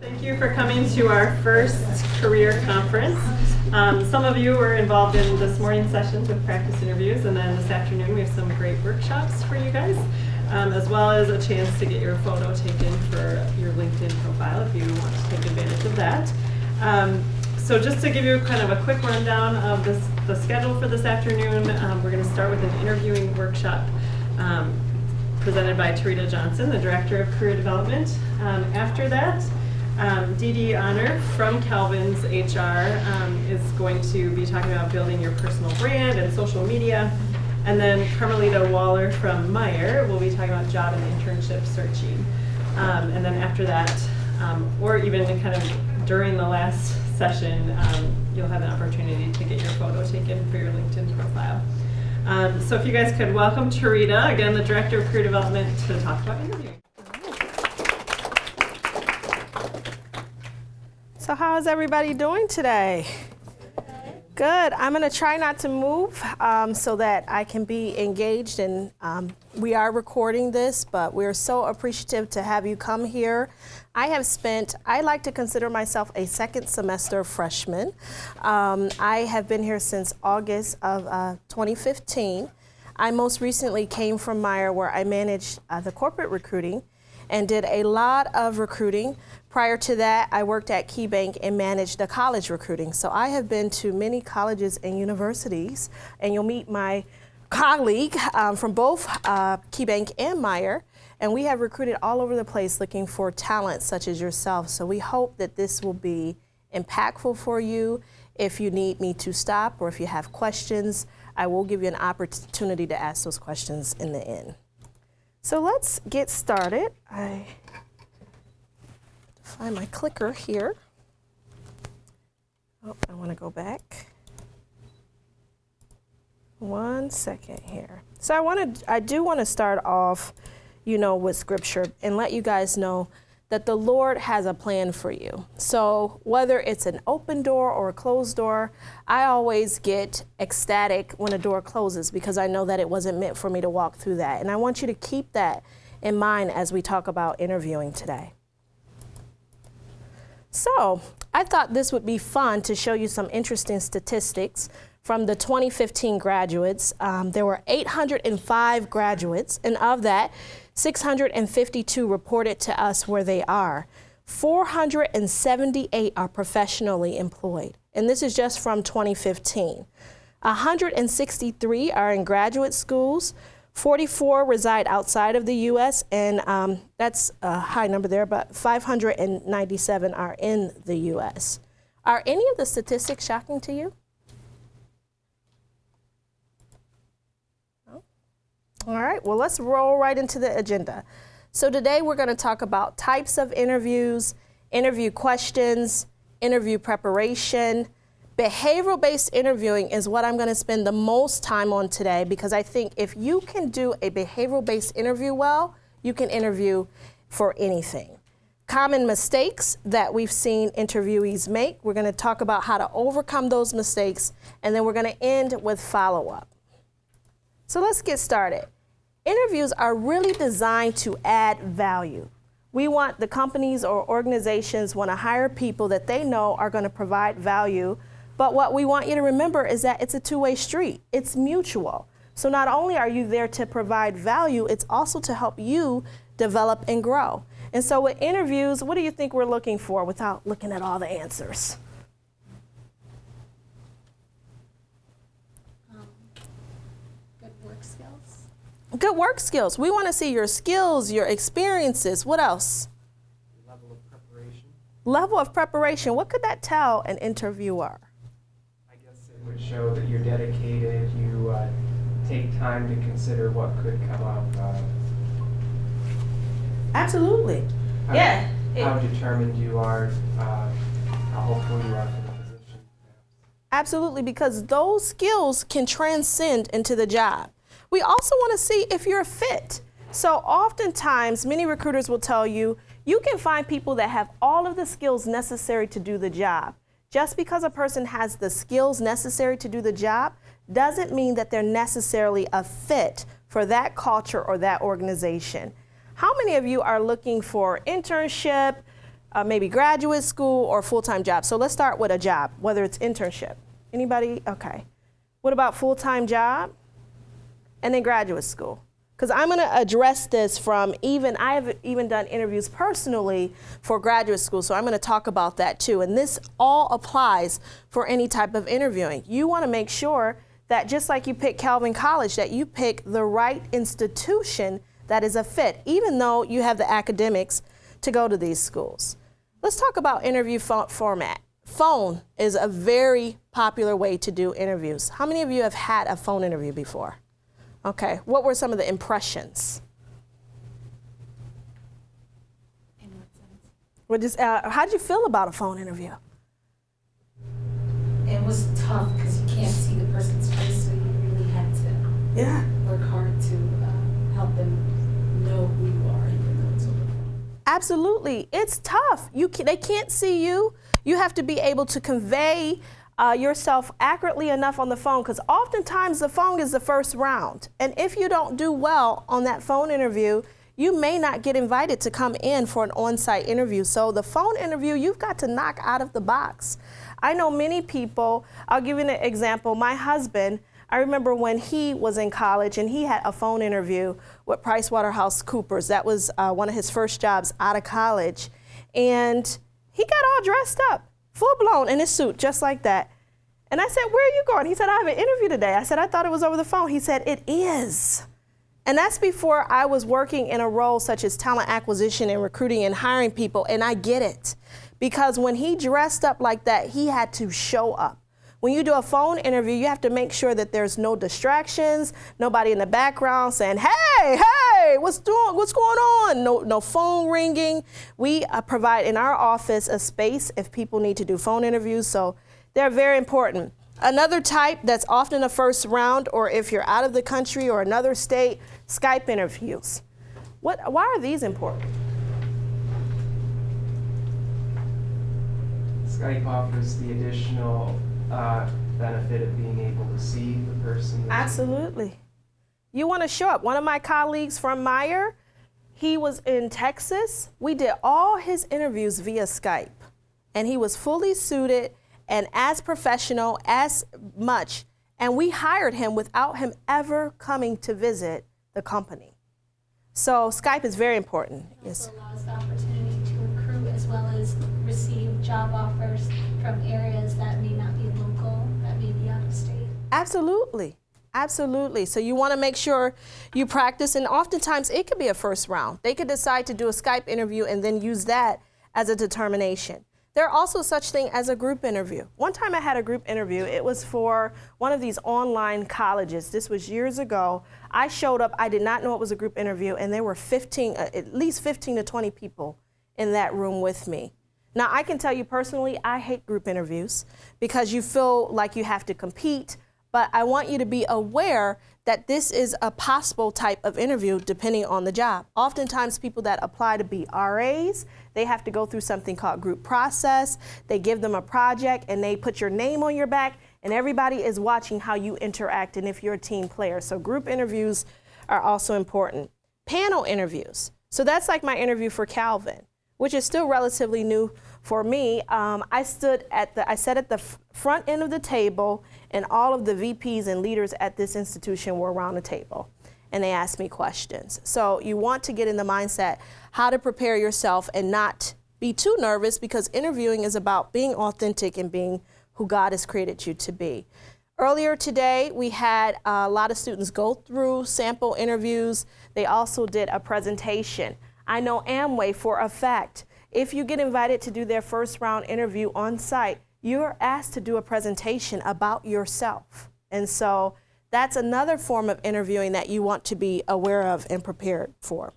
Thank you for coming to our first career conference. Some of you were involved in this morning's sessions with practice interviews, and then this afternoon we have some great workshops for you guys, as well as a chance to get your photo taken for your LinkedIn profile if you want to take advantage of that. So just to give you kind of a quick rundown of the schedule for this afternoon, we're going to start with an interviewing workshop presented by Tarita Johnson, the Director of Career Development. After that, Dee Dee Honor from Calvin's HR is going to be talking about building your personal brand and social media. And then Carmelita Waller from Meyer will be talking about job and internship searching. And then after that, or even kind of during the last session, you'll have an opportunity to get your photo taken for your LinkedIn profile. So if you guys could welcome Tarita, again, the Director of Career Development, to talk about interviewing. So how is everybody doing today? Good. I'm going to try not to move so that I can be engaged, and we are recording this, but we're so appreciative to have you come here. I like to consider myself a second semester freshman. I have been here since August of 2015. I most recently came from Meyer, where I managed the corporate recruiting and did a lot of recruiting. Prior to that, I worked at KeyBank and managed the college recruiting. So I have been to many colleges and universities, and you'll meet my colleague from both KeyBank and Meyer, and we have recruited all over the place looking for talent such as yourself. So we hope that this will be impactful for you. If you need me to stop or if you have questions, I will give you an opportunity to ask those questions in the end. So let's get started. I find my clicker here. Oh, I want to go back. 1 second here. So I do want to start off, with scripture and let you guys know that the Lord has a plan for you. So whether it's an open door or a closed door, I always get ecstatic when a door closes because I know that it wasn't meant for me to walk through that. And I want you to keep that in mind as we talk about interviewing today. So I thought this would be fun to show you some interesting statistics from the 2015 graduates. There were 805 graduates, and of that, 652 reported to us where they are. 478 are professionally employed, and this is just from 2015. 163 are in graduate schools. 44 reside outside of the U.S., and that's a high number there, but 597 are in the U.S. Are any of the statistics shocking to you? No? All right, well, let's roll right into the agenda. So today we're going to talk about types of interviews, interview questions, interview preparation. Behavioral-based interviewing is what I'm going to spend the most time on today because I think if you can do a behavioral-based interview well, you can interview for anything. Common mistakes that we've seen interviewees make. We're going to talk about how to overcome those mistakes, and then we're going to end with follow-up. So let's get started. Interviews are really designed to add value. We want the companies or organizations want to hire people that they know are going to provide value. But what we want you to remember is that it's a two-way street. It's mutual. So not only are you there to provide value, it's also to help you develop and grow. And so with interviews, what do you think we're looking for without looking at all the answers? Good work skills. Good work skills. We want to see your skills, your experiences. What else? Level of preparation. Level of preparation. What could that tell an interviewer? It would show that you're dedicated, you take time to consider what could come up. Absolutely. Yeah. How determined you are, how hopeful you are for the position. Absolutely, because those skills can transcend into the job. We also want to see if you're a fit. So oftentimes, many recruiters will tell you, you can find people that have all of the skills necessary to do the job. Just because a person has the skills necessary to do the job doesn't mean that they're necessarily a fit for that culture or that organization. How many of you are looking for internship, maybe graduate school or full-time job. So let's start with a job, whether it's internship. Anybody? Okay. What about full-time job and then graduate school? Because I'm going to address this from I have even done interviews personally for graduate school, so I'm going to talk about that too. And this all applies for any type of interviewing. You want to make sure that just like you pick Calvin College, that you pick the right institution that is a fit, even though you have the academics to go to these schools. Let's talk about interview format. Phone is a very popular way to do interviews. How many of you have had a phone interview before? Okay, what were some of the impressions? In what sense? How did you feel about a phone interview? It was tough because you can't see the person's face, so you really had to work hard to help them know who you are, even though it's over the phone. Absolutely, it's tough. They can't see you. You have to be able to convey yourself accurately enough on the phone, because oftentimes the phone is the first round. And if you don't do well on that phone interview, you may not get invited to come in for an on-site interview. So the phone interview, you've got to knock out of the box. I know many people, I'll give you an example. My husband, I remember when he was in college and he had a phone interview with PricewaterhouseCoopers. That was one of his first jobs out of college. And he got all dressed up, full blown in his suit, just like that. And I said, "Where are you going?" He said, "I have an interview today." I said, "I thought it was over the phone." He said, "It is." And that's before I was working in a role such as talent acquisition and recruiting and hiring people, and I get it. Because when he dressed up like that, he had to show up. When you do a phone interview, you have to make sure that there's no distractions, nobody in the background saying, "Hey, what's going on?" No phone ringing. We provide in our office a space if people need to do phone interviews, so they're very important. Another type that's often a first round, or if you're out of the country or another state, Skype interviews. Why are these important? Skype offers the additional benefit of being able to see the person. Absolutely. You want to show up. One of my colleagues from Meyer, he was in Texas. We did all his interviews via Skype, and he was fully suited and as professional as much, and we hired him without him ever coming to visit the company. So Skype is very important. It also allows the opportunity to recruit as well as receive job offers from areas that may not be local, that may be out of state. Absolutely. Absolutely. So you want to make sure you practice, and oftentimes it could be a first round. They could decide to do a Skype interview and then use that as a determination. There are also such thing as a group interview. One time I had a group interview. It was for one of these online colleges. This was years ago. I showed up. I did not know it was a group interview, and there were at least 15 to 20 people in that room with me. Now, I can tell you personally, I hate group interviews because you feel like you have to compete, but I want you to be aware that this is a possible type of interview depending on the job. Oftentimes people that apply to be RAs, they have to go through something called group process. They give them a project and they put your name on your back, and everybody is watching how you interact and if you're a team player. So group interviews are also important. Panel interviews. So that's like my interview for Calvin, which is still relatively new for me. I sat at the front end of the table, and all of the VPs and leaders at this institution were around the table, and they asked me questions. So you want to get in the mindset how to prepare yourself and not be too nervous, because interviewing is about being authentic and being who God has created you to be. Earlier today, we had a lot of students go through sample interviews. They also did a presentation. I know Amway for a fact, if you get invited to do their first round interview on site, you're asked to do a presentation about yourself. And so that's another form of interviewing that you want to be aware of and prepared for.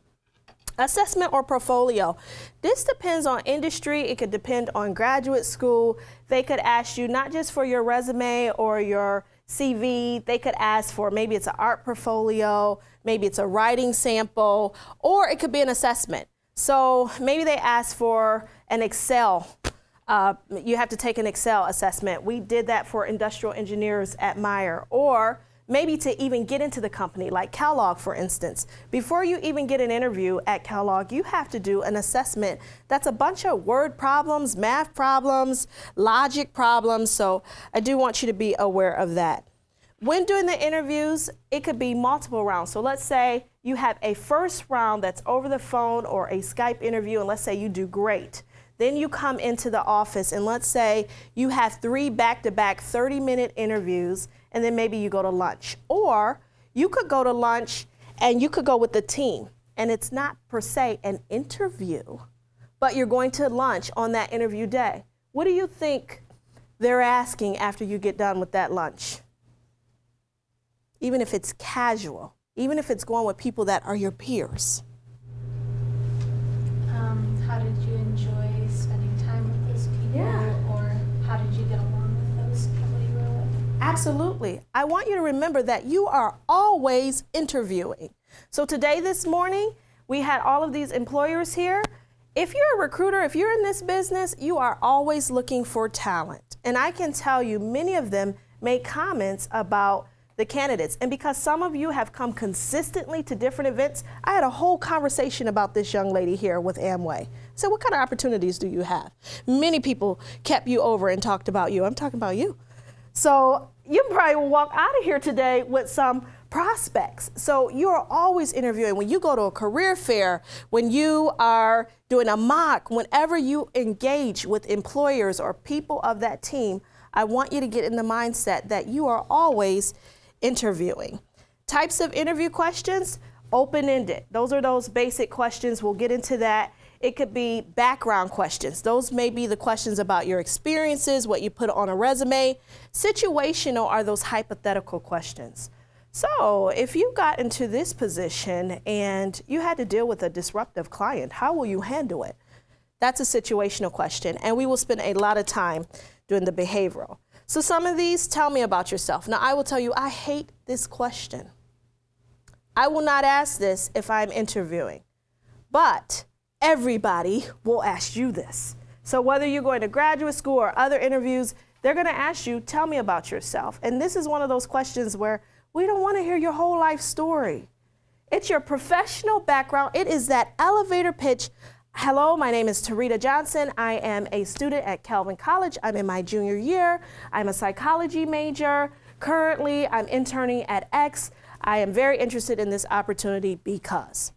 Assessment or portfolio. This depends on industry. It could depend on graduate school. They could ask you not just for your resume or your CV, they could ask for maybe it's an art portfolio, maybe it's a writing sample, or it could be an assessment. So maybe they ask for an Excel. You have to take an Excel assessment. We did that for industrial engineers at Meyer. Or maybe to even get into the company, like Kellogg, for instance. Before you even get an interview at Kellogg, you have to do an assessment that's a bunch of word problems, math problems, logic problems. So I do want you to be aware of that. When doing the interviews, it could be multiple rounds. So let's say you have a first round that's over the phone or a Skype interview, and let's say you do great. Then you come into the office, and let's say you have 3 back-to-back 30-minute interviews, and then maybe you go to lunch. Or you could go to lunch and you could go with the team, and it's not per se an interview, but you're going to lunch on that interview day. What do you think they're asking after you get done with that lunch? Even if it's casual, even if it's going with people that are your peers. How did you enjoy spending time with those people? Yeah. Or how did you get along with those people you were with? Absolutely. I want you to remember that you are always interviewing. So today, this morning, we had all of these employers here. If you're a recruiter, if you're in this business, you are always looking for talent. And I can tell you many of them made comments about the candidates. And because some of you have come consistently to different events, I had a whole conversation about this young lady here with Amway. So what kind of opportunities do you have? Many people kept you over and talked about you. I'm talking about you. So you probably will walk out of here today with some prospects. So you are always interviewing. When you go to a career fair, when you are doing a mock, whenever you engage with employers or people of that team, I want you to get in the mindset that you are always interviewing. Types of interview questions, open-ended. Those are those basic questions. We'll get into that. It could be background questions. Those may be the questions about your experiences, what you put on a resume. Situational are those hypothetical questions. So if you got into this position and you had to deal with a disruptive client, how will you handle it? That's a situational question, and we will spend a lot of time doing the behavioral. So some of these, tell me about yourself. Now I will tell you, I hate this question. I will not ask this if I'm interviewing, but everybody will ask you this. So whether you're going to graduate school or other interviews, they're gonna ask you, tell me about yourself. And this is one of those questions where we don't wanna hear your whole life story. It's your professional background. It is that elevator pitch. Hello, my name is Tarita Johnson. I am a student at Calvin College. I'm in my junior year. I'm a psychology major. Currently, I'm interning at X. I am very interested in this opportunity because,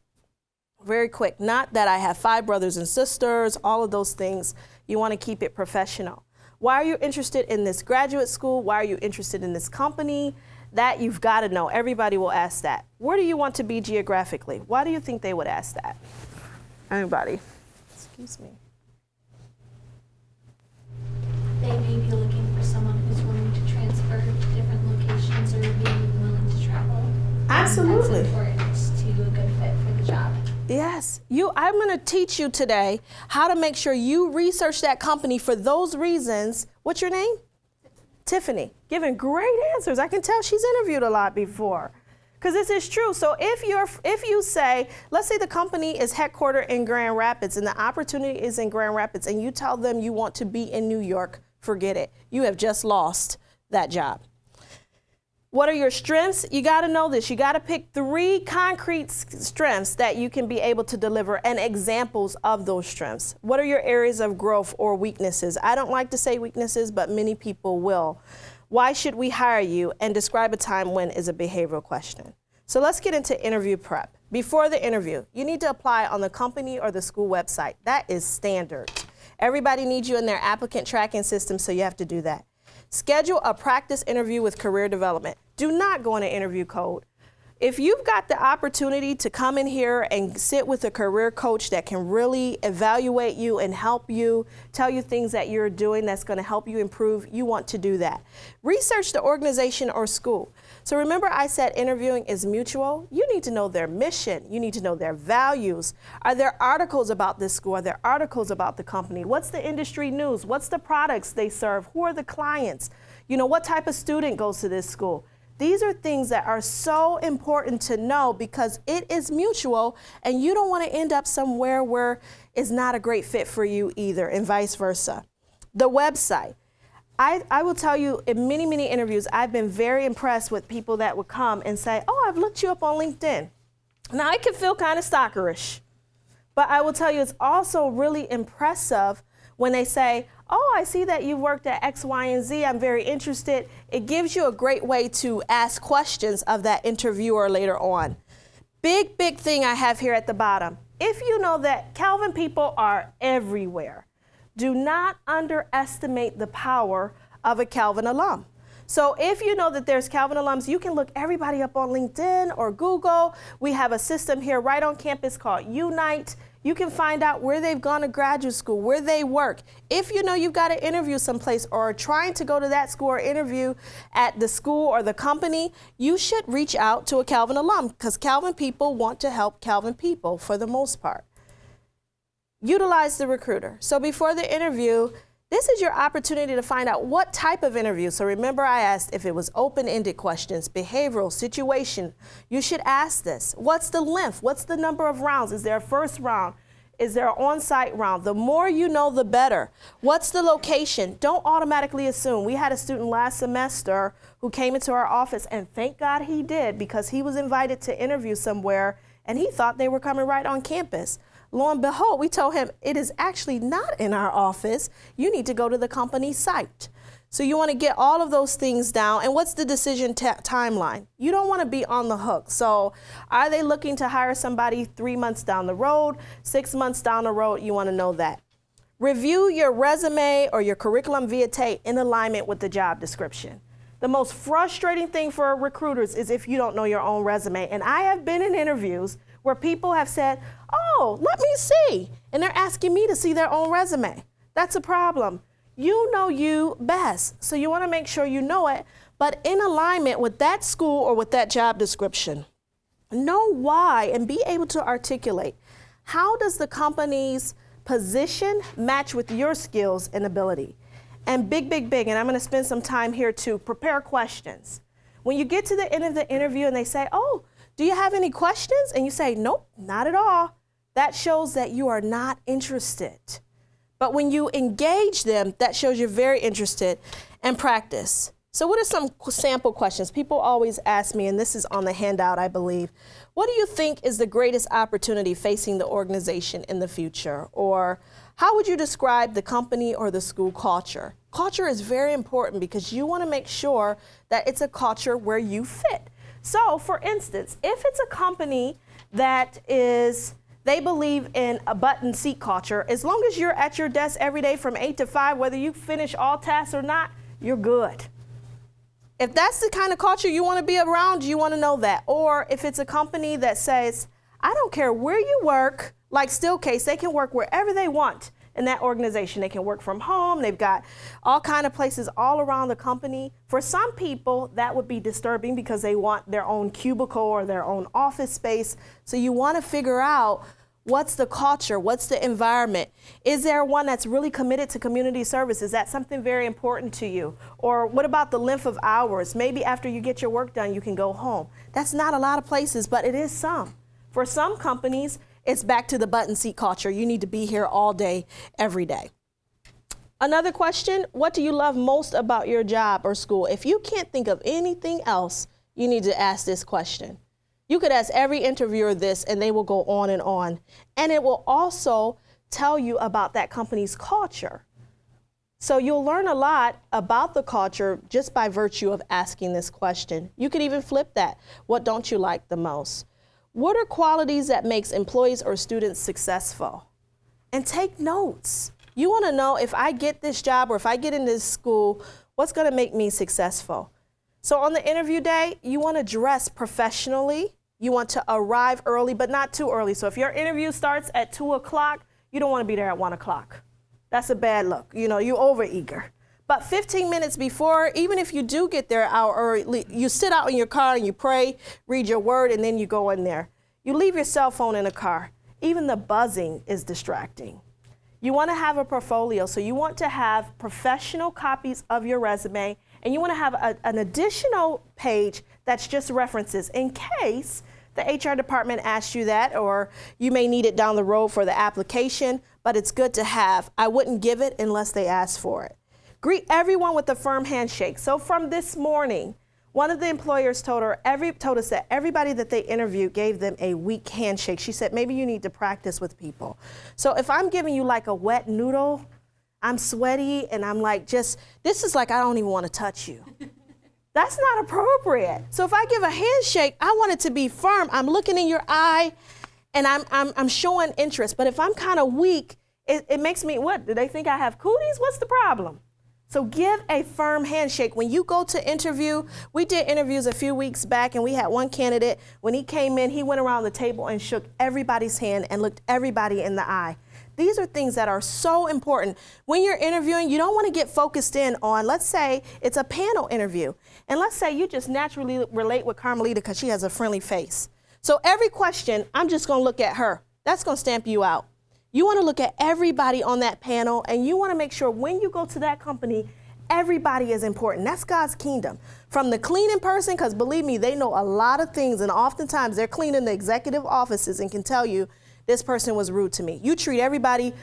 very quick, not that I have 5 brothers and sisters, all of those things. You want to keep it professional. Why are you interested in this graduate school? Why are you interested in this company? That you've got to know. Everybody will ask that. Where do you want to be geographically? Why do you think they would ask that? Anybody? Excuse me. They may be looking for someone who's willing to transfer to different locations or being willing to travel. Absolutely. That's important to a good fit for the job. Yes, I'm going to teach you today how to make sure you research that company for those reasons. What's your name? Tiffany. Giving great answers. I can tell she's interviewed a lot before. Because this is true. So if you say, let's say the company is headquartered in Grand Rapids and the opportunity is in Grand Rapids, and you tell them you want to be in New York, forget it. You have just lost that job. What are your strengths? You got to know this. You got to pick 3 concrete strengths that you can be able to deliver and examples of those strengths. What are your areas of growth or weaknesses? I don't like to say weaknesses, but many people will. Why should we hire you? And describe a time when is a behavioral question. So let's get into interview prep. Before the interview, you need to apply on the company or the school website. That is standard. Everybody needs you in their applicant tracking system, so you have to do that. Schedule a practice interview with career development. Do not go into interview code. If you've got the opportunity to come in here and sit with a career coach that can really evaluate you and help you, tell you things that you're doing that's going to help you improve, you want to do that. Research the organization or school. So remember I said interviewing is mutual. You need to know their mission. You need to know their values. Are there articles about this school? Are there articles about the company? What's the industry news? What's the products they serve? Who are the clients? You know, what type of student goes to this school? These are things that are so important to know because it is mutual and you don't want to end up somewhere where it's not a great fit for you either, and vice versa. The website. I will tell you, in many, many interviews, I've been very impressed with people that would come and say, oh, I've looked you up on LinkedIn. Now, it can feel kind of stalkerish, but I will tell you it's also really impressive when they say, oh, I see that you've worked at X, Y, and Z. I'm very interested. It gives you a great way to ask questions of that interviewer later on. Big, big thing I have here at the bottom. If you know that Calvin people are everywhere, do not underestimate the power of a Calvin alum. So if you know that there's Calvin alums, you can look everybody up on LinkedIn or Google. We have a system here right on campus called Unite. You can find out where they've gone to graduate school, where they work. If you know you've got to interview someplace or are trying to go to that school or interview at the school or the company, you should reach out to a Calvin alum because Calvin people want to help Calvin people for the most part. Utilize the recruiter. So before the interview, this is your opportunity to find out what type of interview. So remember I asked if it was open-ended questions, behavioral, situation. You should ask this. What's the length? What's the number of rounds? Is there a first round? Is there an on-site round? The more you know, the better. What's the location? Don't automatically assume. We had a student last semester who came into our office, and thank God he did, because he was invited to interview somewhere and he thought they were coming right on campus. Lo and behold, we told him it is actually not in our office. You need to go to the company site. So you want to get all of those things down. And what's the decision timeline? You don't want to be on the hook. So are they looking to hire somebody 3 months down the road, 6 months down the road? You want to know that. Review your resume or your curriculum vitae in alignment with the job description. The most frustrating thing for recruiters is if you don't know your own resume. And I have been in interviews where people have said, oh, let me see. And they're asking me to see their own resume. That's a problem. You know you best. So you want to make sure you know it, but in alignment with that school or with that job description. Know why and be able to articulate. How does the company's position match with your skills and ability? And big, and I'm going to spend some time here to prepare questions. When you get to the end of the interview and they say, oh, do you have any questions? And you say, nope, not at all. That shows that you are not interested. But when you engage them, that shows you're very interested. And practice. So what are some sample questions? People always ask me, and this is on the handout, I believe, what do you think is the greatest opportunity facing the organization in the future? Or how would you describe the company or the school culture? Culture is very important because you want to make sure that it's a culture where you fit. So, for instance, if it's a company that they believe in a button seat culture, as long as you're at your desk every day from 8 to 5, whether you finish all tasks or not, you're good. If that's the kind of culture you want to be around, you want to know that. Or if it's a company that says, I don't care where you work, like Steelcase, they can work wherever they want in that organization. They can work from home. They've got all kind of places all around the company. For some people, that would be disturbing because they want their own cubicle or their own office space. So you want to figure out what's the culture, what's the environment? Is there one that's really committed to community service? Is that something very important to you? Or what about the length of hours? Maybe after you get your work done, you can go home. That's not a lot of places, but it is some. For some companies, it's back to the button seat culture. You need to be here all day, every day. Another question, what do you love most about your job or school? If you can't think of anything else, you need to ask this question. You could ask every interviewer this and they will go on. And it will also tell you about that company's culture. So you'll learn a lot about the culture just by virtue of asking this question. You could even flip that. What don't you like the most? What are qualities that makes employees or students successful? And take notes. You want to know if I get this job or if I get in this school, what's going to make me successful? So on the interview day, you want to dress professionally. You want to arrive early, but not too early. So if your interview starts at 2 o'clock, you don't want to be there at 1 o'clock. That's a bad look. You know, you're overeager. But 15 minutes before, even if you do get there an hour early, you sit out in your car and you pray, read your word, and then you go in there. You leave your cell phone in the car. Even the buzzing is distracting. You want to have a portfolio, so you want to have professional copies of your resume, and you want to have an additional page that's just references in case the HR department asks you that, or you may need it down the road for the application, but it's good to have. I wouldn't give it unless they ask for it. Greet everyone with a firm handshake. So from this morning, one of the employers told us that everybody that they interviewed gave them a weak handshake. She said, maybe you need to practice with people. So if I'm giving you like a wet noodle, I'm sweaty and I'm like, this is like, I don't even want to touch you. That's not appropriate. So if I give a handshake, I want it to be firm. I'm looking in your eye and I'm showing interest. But if I'm kind of weak, it makes me, what? Do they think I have cooties? What's the problem? So give a firm handshake. When you go to interview, we did interviews a few weeks back and we had one candidate, when he came in, he went around the table and shook everybody's hand and looked everybody in the eye. These are things that are so important. When you're interviewing, you don't want to get focused in on, let's say it's a panel interview. And let's say you just naturally relate with Carmelita because she has a friendly face. So every question, I'm just going to look at her. That's going to stamp you out. You want to look at everybody on that panel, and you want to make sure when you go to that company, everybody is important. That's God's kingdom. From the cleaning person, because believe me, they know a lot of things, and oftentimes they're cleaning the executive offices and can tell you, this person was rude to me. You treat everybody,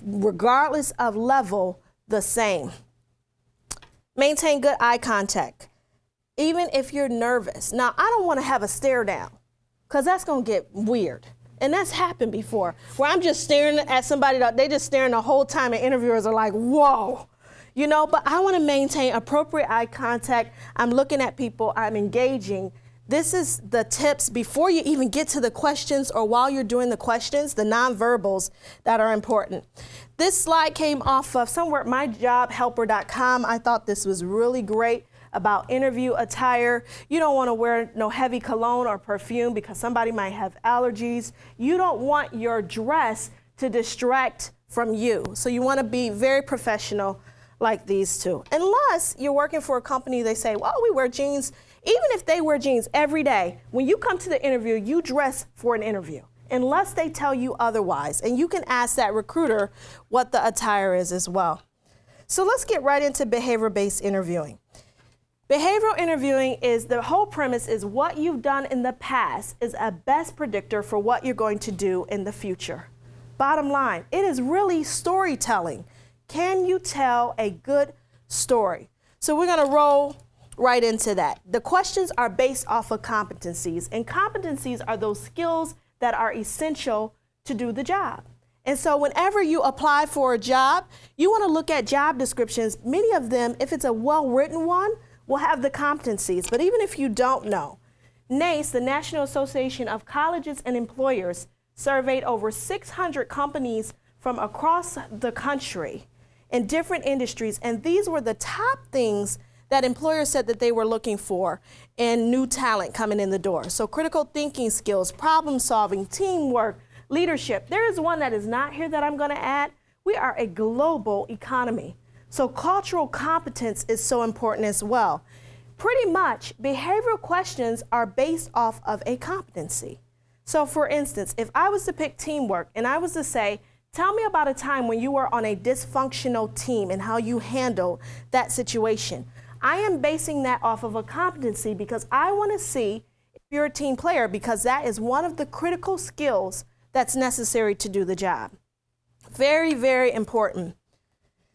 regardless of level, the same. Maintain good eye contact, even if you're nervous. Now, I don't want to have a stare down, because that's going to get weird. And that's happened before, where I'm just staring at somebody, they just staring the whole time, and interviewers are like, whoa. You know, but I want to maintain appropriate eye contact. I'm looking at people, I'm engaging. This is the tips before you even get to the questions or while you're doing the questions, the nonverbals that are important. This slide came off of somewhere, myjobhelper.com. I thought this was really great about interview attire. You don't want to wear no heavy cologne or perfume because somebody might have allergies. You don't want your dress to distract from you. So you want to be very professional like these two. Unless you're working for a company, they say, well, we wear jeans. Even if they wear jeans every day, when you come to the interview, you dress for an interview, unless they tell you otherwise. And you can ask that recruiter what the attire is as well. So let's get right into behavior-based interviewing. Behavioral interviewing is, the whole premise is what you've done in the past is a best predictor for what you're going to do in the future. Bottom line, it is really storytelling. Can you tell a good story? So we're going to roll right into that. The questions are based off of competencies, and competencies are those skills that are essential to do the job. And so whenever you apply for a job, you want to look at job descriptions. Many of them, if it's a well-written one, will have the competencies. But even if you don't know, NACE, the National Association of Colleges and Employers, surveyed over 600 companies from across the country in different industries, and these were the top things that employers said that they were looking for in new talent coming in the door. So critical thinking skills, problem solving, teamwork, leadership. There is one that is not here that I'm going to add. We are a global economy. So cultural competence is so important as well. Pretty much, behavioral questions are based off of a competency. So for instance, if I was to pick teamwork and I was to say, tell me about a time when you were on a dysfunctional team and how you handled that situation. I am basing that off of a competency because I want to see if you're a team player, because that is one of the critical skills that's necessary to do the job. Very, very important.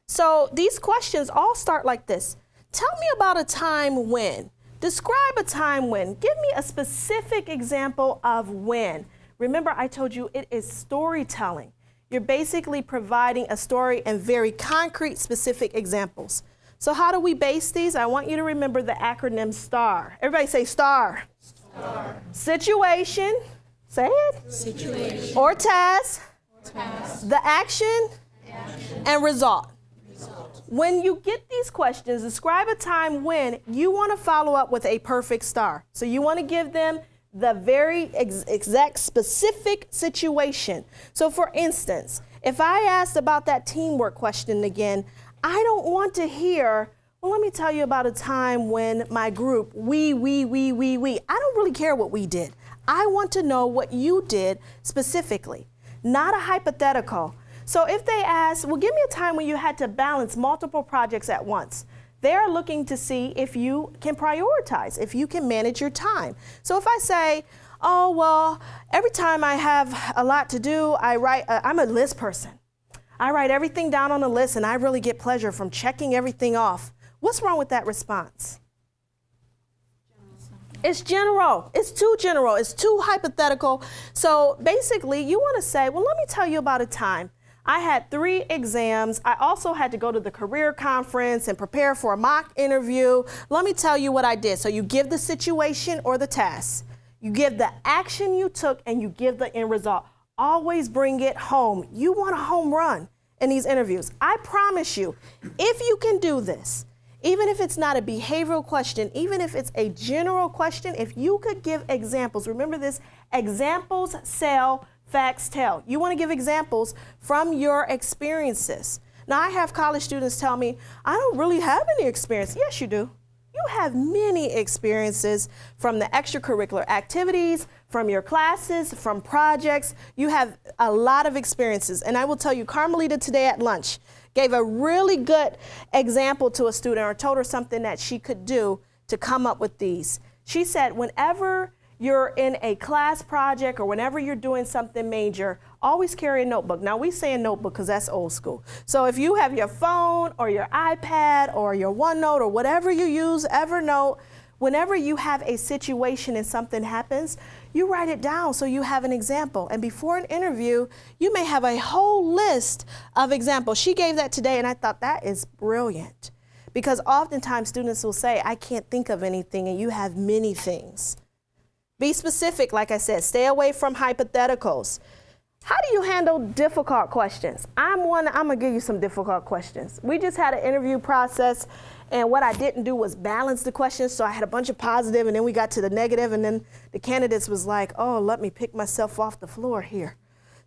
So these questions all start like this. Tell me about a time when. Describe a time when. Give me a specific example of when. Remember, I told you it is storytelling. You're basically providing a story and very concrete, specific examples. So how do we base these? I want you to remember the acronym STAR. Everybody say STAR. STAR. Situation. Say it. Situation. Or task. Task. The action. Action. And result. When you get these questions, describe a time when you want to follow up with a perfect star. So you want to give them the very exact specific situation. So for instance, if I asked about that teamwork question again, I don't want to hear, well, let me tell you about a time when my group, we. I don't really care what we did. I want to know what you did specifically, not a hypothetical. So if they ask, well, give me a time when you had to balance multiple projects at once, they're looking to see if you can prioritize, if you can manage your time. So if I say, oh, well, every time I have a lot to do, I'm a list person. I write everything down on a list and I really get pleasure from checking everything off. What's wrong with that response? It's general. It's too general. It's too hypothetical. So basically, you want to say, well, let me tell you about a time. I had 3 exams. I also had to go to the career conference and prepare for a mock interview. Let me tell you what I did. So you give the situation or the task. You give the action you took and you give the end result. Always bring it home. You want a home run in these interviews. I promise you, if you can do this, even if it's not a behavioral question, even if it's a general question, if you could give examples, remember this, examples sell, facts tell. You want to give examples from your experiences. Now, I have college students tell me, I don't really have any experience. Yes, you do. You have many experiences from the extracurricular activities, from your classes, from projects. You have a lot of experiences. And I will tell you, Carmelita today at lunch gave a really good example to a student or told her something that she could do to come up with these. She said, whenever you're in a class project or whenever you're doing something major, always carry a notebook. Now, we say a notebook because that's old school. So if you have your phone or your iPad or your OneNote or whatever you use, Evernote, whenever you have a situation and something happens, you write it down so you have an example. And before an interview, you may have a whole list of examples. She gave that today, and I thought that is brilliant. Because oftentimes students will say, I can't think of anything, and you have many things. Be specific, like I said, stay away from hypotheticals. How do you handle difficult questions? I'm gonna give you some difficult questions. We just had an interview process, and what I didn't do was balance the questions, so I had a bunch of positive, and then we got to the negative, and then the candidates was like, oh, let me pick myself off the floor here.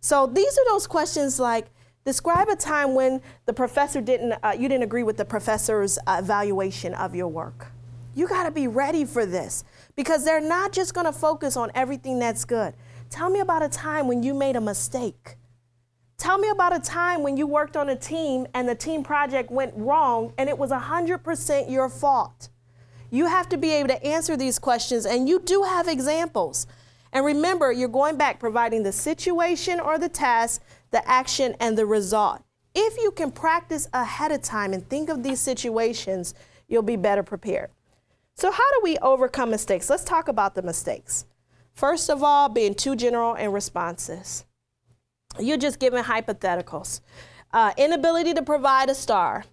So these are those questions like, describe a time when the professor you didn't agree with the professor's evaluation of your work. You gotta be ready for this because they're not just gonna focus on everything that's good. Tell me about a time when you made a mistake. Tell me about a time when you worked on a team and the team project went wrong and it was 100% your fault. You have to be able to answer these questions, and you do have examples. And remember, you're going back providing the situation or the task, the action, and the result. If you can practice ahead of time and think of these situations, you'll be better prepared. So how do we overcome mistakes? Let's talk about the mistakes. First of all, being too general in responses. You're just giving hypotheticals. Inability to provide a star.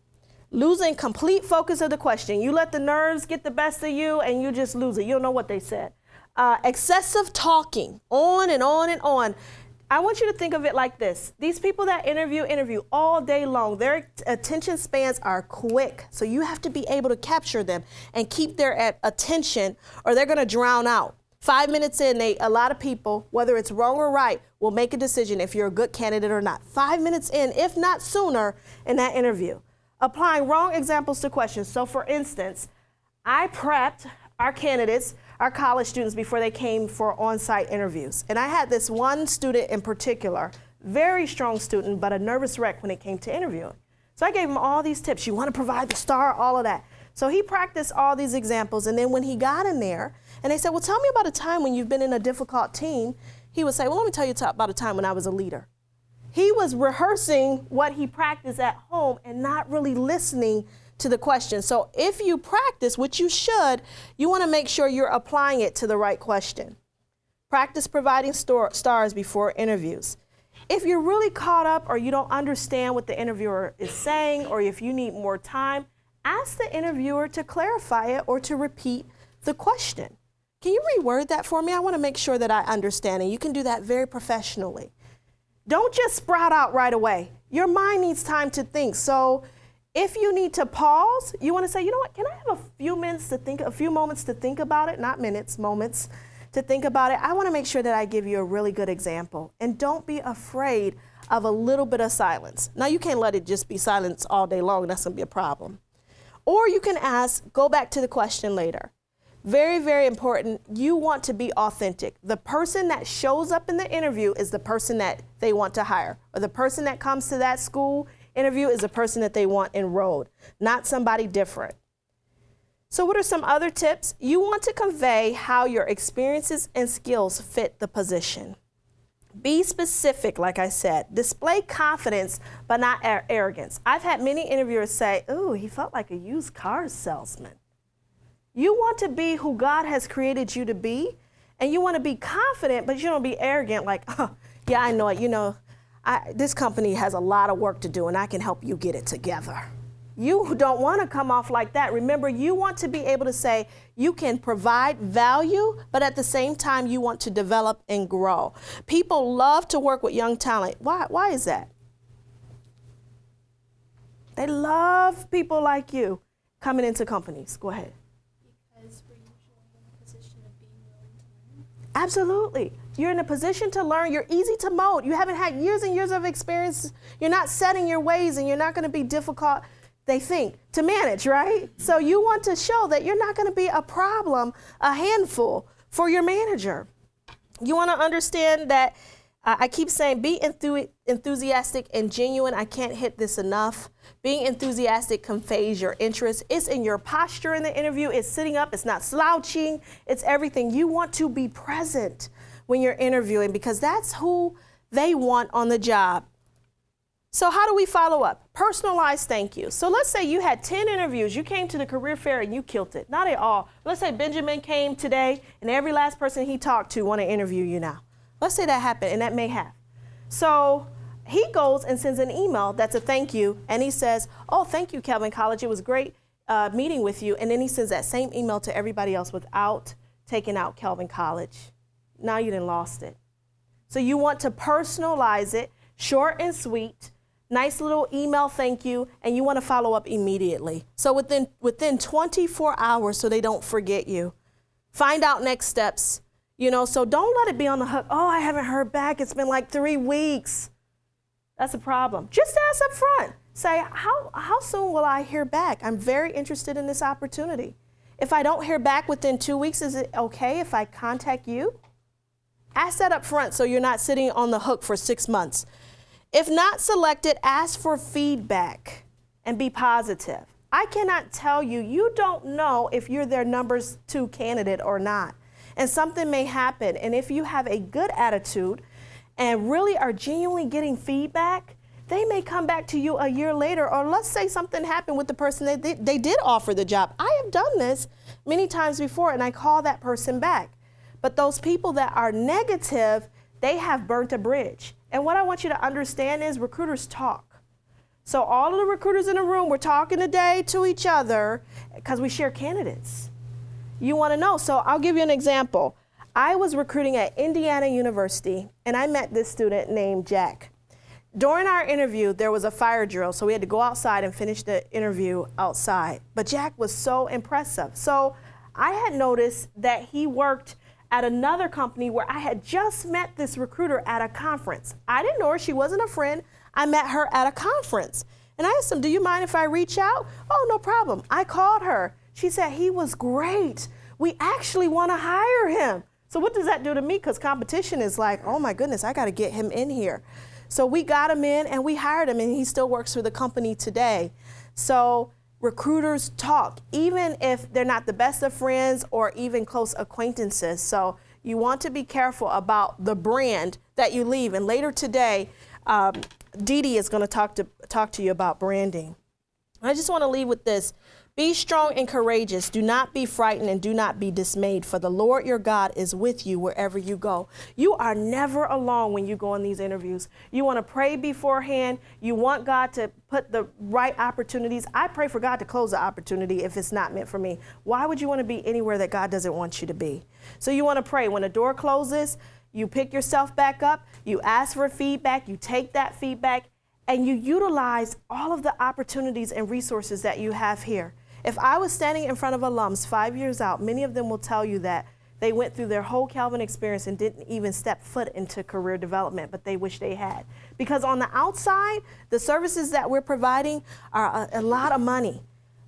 Losing complete focus of the question. You let the nerves get the best of you and you just lose it. You don't know what they said. Excessive talking, on and on and on. I want you to think of it like this. These people that interview all day long. Their attention spans are quick. So you have to be able to capture them and keep their attention or they're going to drown out. 5 minutes in, a lot of people, whether it's wrong or right, will make a decision if you're a good candidate or not. 5 minutes in, if not sooner, in that interview. Applying wrong examples to questions. So for instance, I prepped our candidates, our college students, before they came for on-site interviews. And I had this one student in particular, very strong student, but a nervous wreck when it came to interviewing. So I gave him all these tips. You want to provide the star, all of that. So he practiced all these examples. And then when he got in there, and they said, well, tell me about a time when you've been in a difficult team, he would say, well, let me tell you about a time when I was a leader. He was rehearsing what he practiced at home and not really listening to the question. So if you practice, which you should, you want to make sure you're applying it to the right question. Practice providing stars before interviews. If you're really caught up or you don't understand what the interviewer is saying, or if you need more time, ask the interviewer to clarify it or to repeat the question. Can you reword that for me? I want to make sure that I understand, and you can do that very professionally. Don't just sprout out right away. Your mind needs time to think. So if you need to pause, you want to say, you know what, can I have a few moments to think about it? Not minutes, moments to think about it. I want to make sure that I give you a really good example. And don't be afraid of a little bit of silence. Now, you can't let it just be silence all day long. That's going to be a problem. Or you can go back to the question later. Very, very important. You want to be authentic. The person that shows up in the interview is the person that they want to hire. Or the person that comes to that school interview is the person that they want enrolled, not somebody different. So what are some other tips? You want to convey how your experiences and skills fit the position. Be specific, like I said. Display confidence, but not arrogance. I've had many interviewers say, ooh, he felt like a used car salesman. You want to be who God has created you to be, and you want to be confident, but you don't be arrogant like, oh, yeah, I know it. You know, this company has a lot of work to do, and I can help you get it together. You don't want to come off like that. Remember, you want to be able to say you can provide value, but at the same time, you want to develop and grow. People love to work with young talent. Why is that? They love people like you coming into companies. Go ahead. Because we're usually in a position of being willing to learn. Absolutely. You're in a position to learn. You're easy to mold. You haven't had years and years of experience. You're not set in your ways, and you're not going to be difficult, they think, to manage, right? So you want to show that you're not going to be a problem, a handful for your manager. You want to understand that I keep saying be enthusiastic and genuine. I can't hit this enough. Being enthusiastic conveys your interest. It's in your posture in the interview. It's sitting up. It's not slouching. It's everything. You want to be present when you're interviewing because that's who they want on the job. So how do we follow up? Personalized thank you. So let's say you had 10 interviews. You came to the career fair and you killed it. Not at all. Let's say Benjamin came today and every last person he talked to want to interview you now. Let's say that happened, and that may have. So he goes and sends an email that's a thank you, and he says, oh, thank you, Calvin College. It was great meeting with you. And then he sends that same email to everybody else without taking out Calvin College. Now you done lost it. So you want to personalize it, short and sweet, nice little email thank you, and you want to follow up immediately. So within 24 hours so they don't forget you. Find out next steps. You know, so don't let it be on the hook. Oh, I haven't heard back. It's been like 3 weeks. That's a problem. Just ask up front. Say, how soon will I hear back? I'm very interested in this opportunity. If I don't hear back within 2 weeks, is it okay if I contact you? Ask that up front so you're not sitting on the hook for 6 months. If not selected, ask for feedback and be positive. I cannot tell you, you don't know if you're their number 2 candidate or not. And something may happen. And if you have a good attitude and really are genuinely getting feedback, they may come back to you a year later. Or let's say something happened with the person that they did offer the job. I have done this many times before, and I call that person back. But those people that are negative, they have burnt a bridge. And what I want you to understand is recruiters talk. So all of the recruiters in the room, we're talking today to each other because we share candidates. You want to know. So I'll give you an example. I was recruiting at Indiana University, and I met this student named Jack. During our interview, there was a fire drill, so we had to go outside and finish the interview outside. But Jack was so impressive. So I had noticed that he worked at another company where I had just met this recruiter at a conference. I didn't know her. She wasn't a friend. I met her at a conference. And I asked him, do you mind if I reach out? Oh, no problem. I called her. She said, he was great. We actually want to hire him. So what does that do to me? Because competition is like, oh my goodness, I got to get him in here. So we got him in and we hired him, and he still works for the company today. So recruiters talk, even if they're not the best of friends or even close acquaintances. So you want to be careful about the brand that you leave. And later today, Dee Dee is going to talk to you about branding. I just want to leave with this. Be strong and courageous. Do not be frightened and do not be dismayed, for the Lord your God is with you wherever you go. You are never alone when you go in these interviews. You want to pray beforehand. You want God to put the right opportunities. I pray for God to close the opportunity if it's not meant for me. Why would you want to be anywhere that God doesn't want you to be? So you want to pray. When a door closes, you pick yourself back up. You ask for feedback. You take that feedback, and you utilize all of the opportunities and resources that you have here. If I was standing in front of alums 5 years out, many of them will tell you that they went through their whole Calvin experience and didn't even step foot into career development, but they wish they had. Because on the outside, the services that we're providing are a lot of money.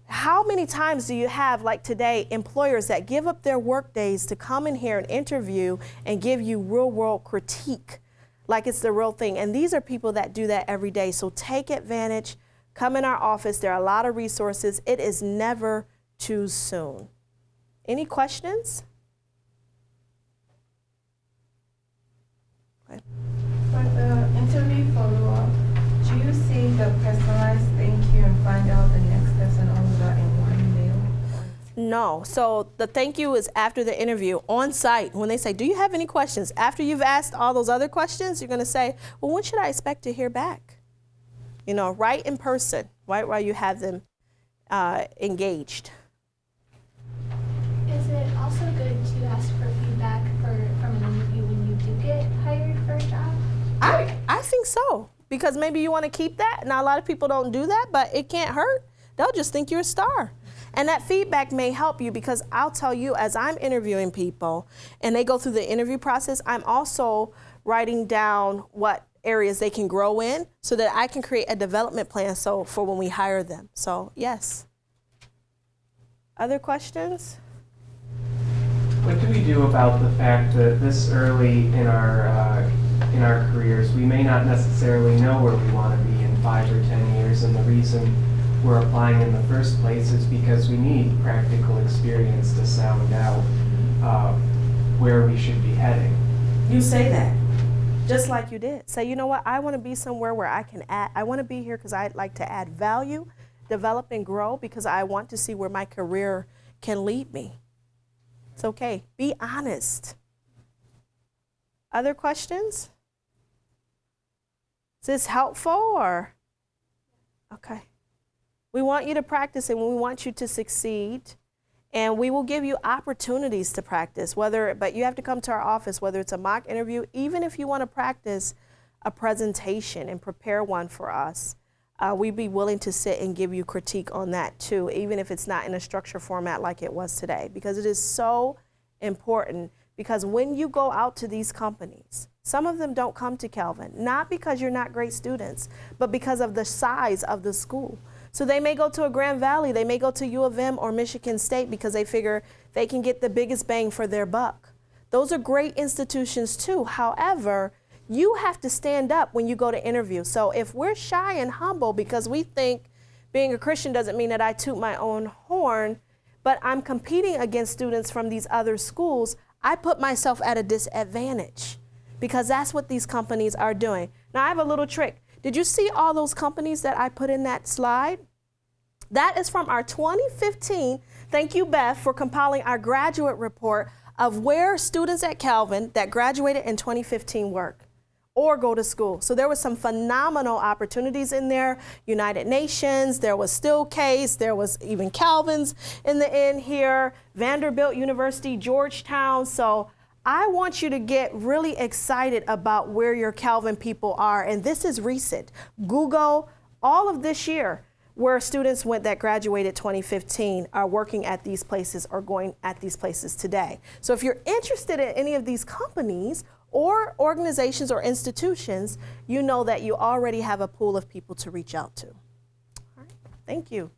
How many times do you have, like today, employers that give up their work days to come in here and interview and give you real world critique like it's the real thing? And these are people that do that every day. So take advantage. Come in our office. There are a lot of resources. It is never too soon. Any questions? Okay. For the interview follow-up, do you see the personalized thank you and find out the next steps and all of that in one mail? No. So the thank you is after the interview on site. When they say, do you have any questions? After you've asked all those other questions, you're going to say, well, when should I expect to hear back? You know, right in person, right while you have them engaged. Is it also good to ask for feedback from an interview when you do get hired for a job? I think so, because maybe you want to keep that. Now, a lot of people don't do that, but it can't hurt. They'll just think you're a star. And that feedback may help you, because I'll tell you, as I'm interviewing people and they go through the interview process, I'm also writing down what areas they can grow in so that I can create a development plan for when we hire them. So, yes. Other questions? What do we do about the fact that this early in our careers, we may not necessarily know where we want to be in 5 or 10 years, and the reason we're applying in the first place is because we need practical experience to sound out where we should be heading. You say that, just like you did. Say, you know what, I want to be somewhere where I can add, I want to be here because I'd like to add value, develop and grow, because I want to see where my career can lead me. It's okay. Be honest. Other questions? Is this helpful or? Okay. We want you to practice and we want you to succeed. And we will give you opportunities to practice, but you have to come to our office, whether it's a mock interview, even if you want to practice a presentation and prepare one for us. We'd be willing to sit and give you critique on that too, even if it's not in a structured format like it was today, because it is so important. Because when you go out to these companies, some of them don't come to Calvin, not because you're not great students, but because of the size of the school. So they may go to a Grand Valley, they may go to U of M or Michigan State because they figure they can get the biggest bang for their buck. Those are great institutions too. However, you have to stand up when you go to interview. So if we're shy and humble because we think being a Christian doesn't mean that I toot my own horn, but I'm competing against students from these other schools, I put myself at a disadvantage because that's what these companies are doing. Now I have a little trick. Did you see all those companies that I put in that slide? That is from our 2015, thank you, Beth, for compiling our graduate report of where students at Calvin that graduated in 2015 work or go to school. So there was some phenomenal opportunities in there. United Nations, there was Stillcase, there was even Calvin's in the end here, Vanderbilt University, Georgetown. So I want you to get really excited about where your Calvin people are. And this is recent. Google all of this year where students went that graduated 2015 are working at these places or going at these places today. So if you're interested in any of these companies or organizations or institutions, you know that you already have a pool of people to reach out to. All right. Thank you.